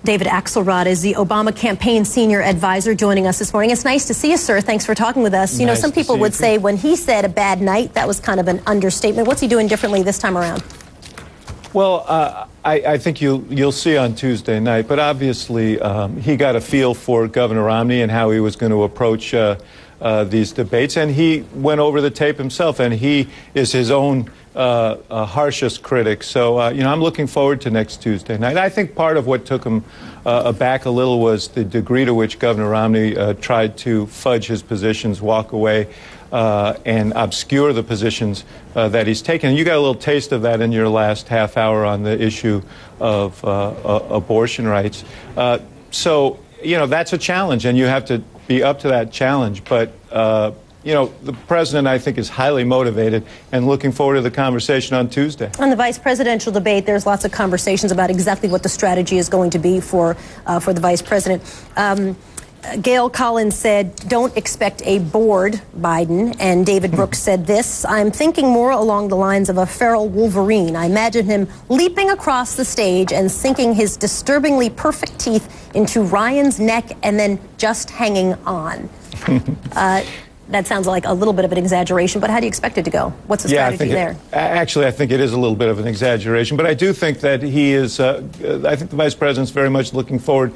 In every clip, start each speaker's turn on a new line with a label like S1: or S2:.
S1: David Axelrod is the Obama campaign senior advisor joining us this morning. It's nice to see you, sir. Thanks for talking with us. You know, some people would say when he said a bad night, that was kind of an understatement. What's he doing differently this time around?
S2: Well, I think you'll see on Tuesday night, but obviously he got a feel for Governor Romney and how he was going to approach these debates, and he went over the tape himself, and he is his own harshest critic. So, you know, I'm looking forward to next Tuesday night. I think part of what took him aback a little was the degree to which Governor Romney tried to fudge his positions, walk away, and obscure the positions that he's taken. You got a little taste of that in your last half hour on the issue of abortion rights. So, you know, that's a challenge, and you have to be up to that challenge. But, you know, the president, I think, is highly motivated and looking forward to the conversation on Tuesday.
S1: On the vice presidential debate, there's lots of conversations about exactly what the strategy is going to be for the vice president. Gail Collins said, don't expect a bored Biden. And David Brooks said this: I'm thinking more along the lines of a feral Wolverine. I imagine him leaping across the stage and sinking his disturbingly perfect teeth into Ryan's neck and then just hanging on. That sounds like a little bit of an exaggeration, but how do you expect it to go? What's the strategy there?
S2: Actually, I think it is a little bit of an exaggeration, but I do think that he is, I think the vice president's very much looking forward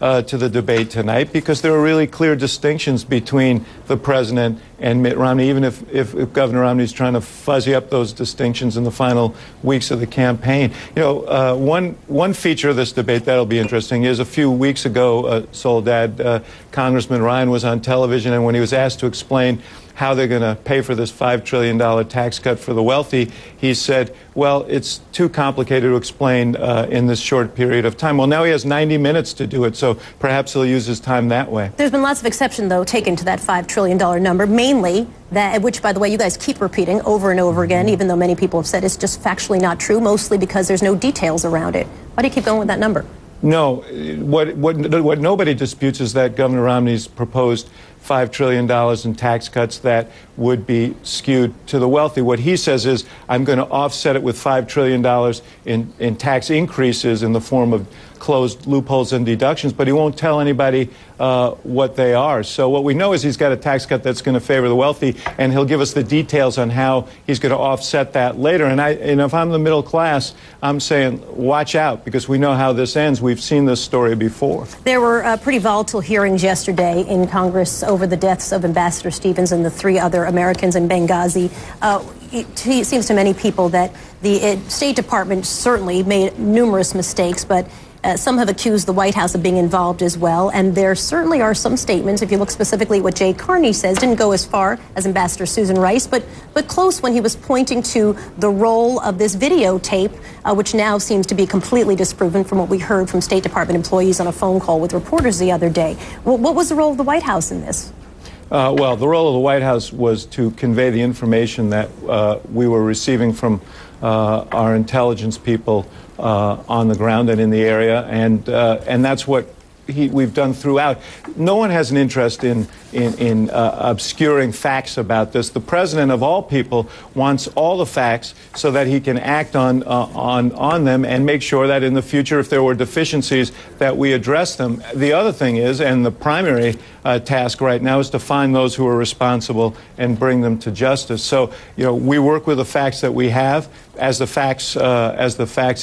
S2: to the debate tonight, because there are really clear distinctions between the president and Mitt Romney, even if Governor Romney is trying to fuzzy up those distinctions in the final weeks of the campaign. You know, one feature of this debate that'll be interesting is a few weeks ago, Soledad, Congressman Ryan was on television, and when he was asked to explain how they're going to pay for this $5 trillion tax cut for the wealthy, he said, well, it's too complicated to explain in this short period of time. Well, now he has 90 minutes to do it, so perhaps he'll use his time that way.
S1: There's been lots of exception, though, taken to that $5 trillion number, mainly that, which, by the way, you guys keep repeating over and over again, even though many people have said it's just factually not true, mostly because there's no details around it. Why do you keep going with that number?
S2: No, what nobody disputes is that Governor Romney's proposed $5 trillion in tax cuts that would be skewed to the wealthy. What he says is, I'm going to offset it with $5 trillion in tax increases in the form of closed loopholes and deductions, but he won't tell anybody what they are. So what we know is he's got a tax cut that's going to favor the wealthy, and he'll give us the details on how he's going to offset that later. And if I'm the middle class, I'm saying, watch out, because we know how this ends. We've seen this story before.
S1: There were pretty volatile hearings yesterday in Congress over the deaths of Ambassador Stevens and the 3 other Americans in Benghazi. It seems to many people that the State Department certainly made numerous mistakes, but some have accused the White House of being involved as well. And there certainly are some statements, if you look specifically at what Jay Carney says, didn't go as far as Ambassador Susan Rice, but close when he was pointing to the role of this videotape, which now seems to be completely disproven from what we heard from State Department employees on a phone call with reporters the other day. What was the role of the White House in this?
S2: Well, the role of the White House was to convey the information that we were receiving from our intelligence people on the ground and in the area, and that's what we've done throughout. No one has an interest in obscuring facts about this. The president of all people wants all the facts so that he can act on them and make sure that in the future, if there were deficiencies, that we address them. The other thing is, and the primary task right now, is to find those who are responsible and bring them to justice. So, you know, we work with the facts that we have. As the facts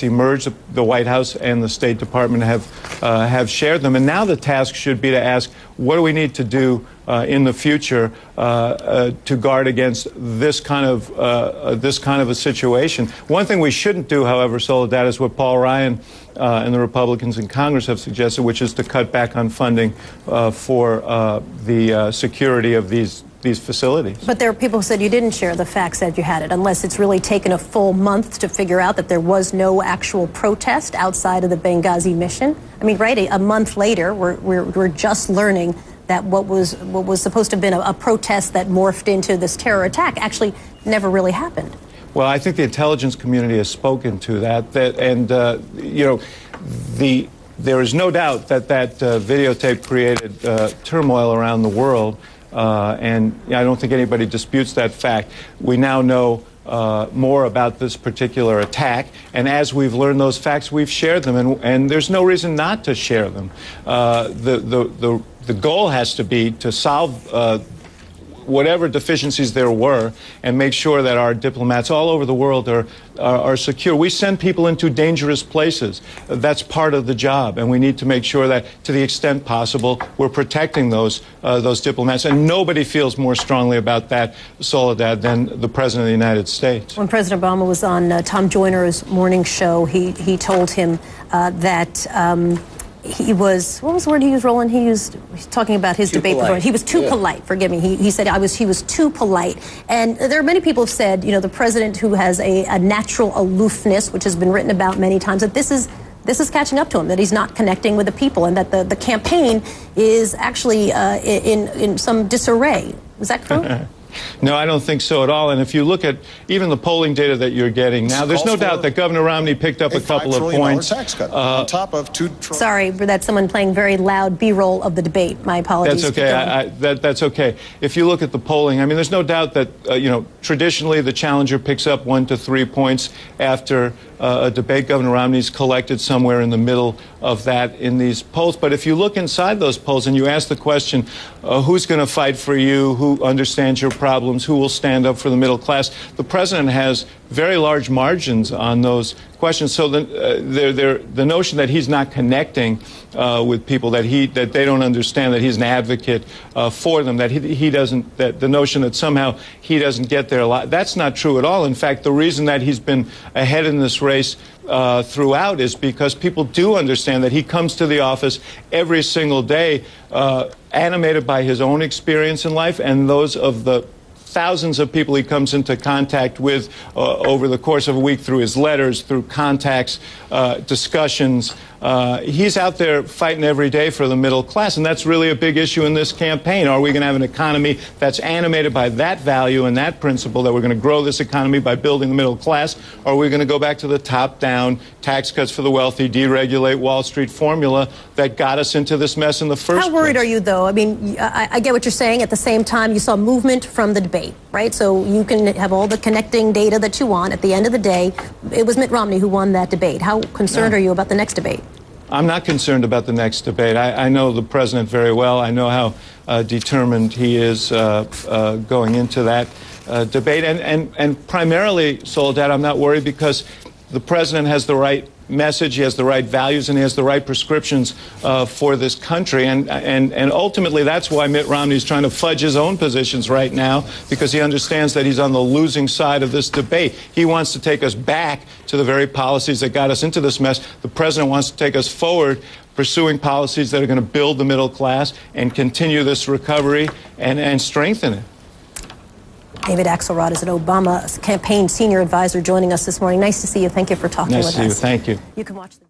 S2: emerge, the White House and the State Department have shared them, and now the task should be to ask, what do we need to do in the future to guard against this kind of a situation? One thing we shouldn't do, however, Soledad, is what Paul Ryan and the Republicans in Congress have suggested, which is to cut back on funding for the security of these facilities.
S1: But there are people who said you didn't share the facts that you had it, unless it's really taken a full month to figure out that there was no actual protest outside of the Benghazi mission. I mean, right, a month later, we're just learning that what was supposed to have been a protest that morphed into this terror attack actually never really happened.
S2: Well, I think the intelligence community has spoken to that, and you know, there is no doubt that videotape created turmoil around the world. And I don't think anybody disputes that fact. We now know more about this particular attack, and as we've learned those facts, we've shared them, and there's no reason not to share them. The goal has to be to solve whatever deficiencies there were and make sure that our diplomats all over the world are secure. We send people into dangerous places. That's part of the job, and we need to make sure that, to the extent possible, we're protecting those diplomats. And nobody feels more strongly about that, Soledad, than the President of the United States.
S1: When President Obama was on Tom Joyner's morning show, he told him that he was, what was the word he used, Roland? He's talking about his debate before. He was too polite, forgive me. He said he was too polite. And there are many people who have said, you know, the president who has a natural aloofness, which has been written about many times, that this is catching up to him, that he's not connecting with the people, and that the campaign is actually in some disarray. Is that true?
S2: No, I don't think so at all. And if you look at even the polling data that you're getting now, there's no doubt that Governor Romney picked up a couple of points.
S3: Tax cut on top of
S1: Sorry, that's someone playing very loud B-roll of the debate. My apologies.
S2: That's okay. That's okay. If you look at the polling, I mean, there's no doubt that, you know, traditionally the challenger picks up 1 to 3 points after a debate. Governor Romney's collected somewhere in the middle of that in these polls. But if you look inside those polls and you ask the question, who's going to fight for you, who understands your problems, who will stand up for the middle class, the president has very large margins on those questions. So the notion that he's not connecting with people, that they don't understand that he's an advocate for them, that he doesn't, that the notion that somehow he doesn't get there a lot, that's not true at all. In fact, the reason that he's been ahead in this race throughout is because people do understand that he comes to the office every single day animated by his own experience in life and those of the thousands of people he comes into contact with over the course of a week, through his letters, through contacts, discussions. He's out there fighting every day for the middle class, and that's really a big issue in this campaign. Are we going to have an economy that's animated by that value and that principle, that we're going to grow this economy by building the middle class, or are we going to go back to the top-down tax cuts for the wealthy, deregulate Wall Street formula that got us into this mess in the first place?
S1: How worried are you, though? I mean, I get what you're saying. At the same time, you saw movement from the debate, right? So you can have all the connecting data that you want. At the end of the day, it was Mitt Romney who won that debate. How concerned are you about the next debate?
S2: I'm not concerned about the next debate. I know the president very well. I know how determined he is going into that debate. And primarily, Soledad, I'm not worried because the president has the right message, he has the right values, and he has the right prescriptions for this country. And ultimately, that's why Mitt Romney is trying to fudge his own positions right now, because he understands that he's on the losing side of this debate. He wants to take us back to the very policies that got us into this mess. The president wants to take us forward, pursuing policies that are going to build the middle class and continue this recovery and strengthen it.
S1: David Axelrod is an Obama campaign senior advisor joining us this morning. Nice to see you. Thank you for talking with us.
S2: Nice to see you. Thank you.
S1: You can watch the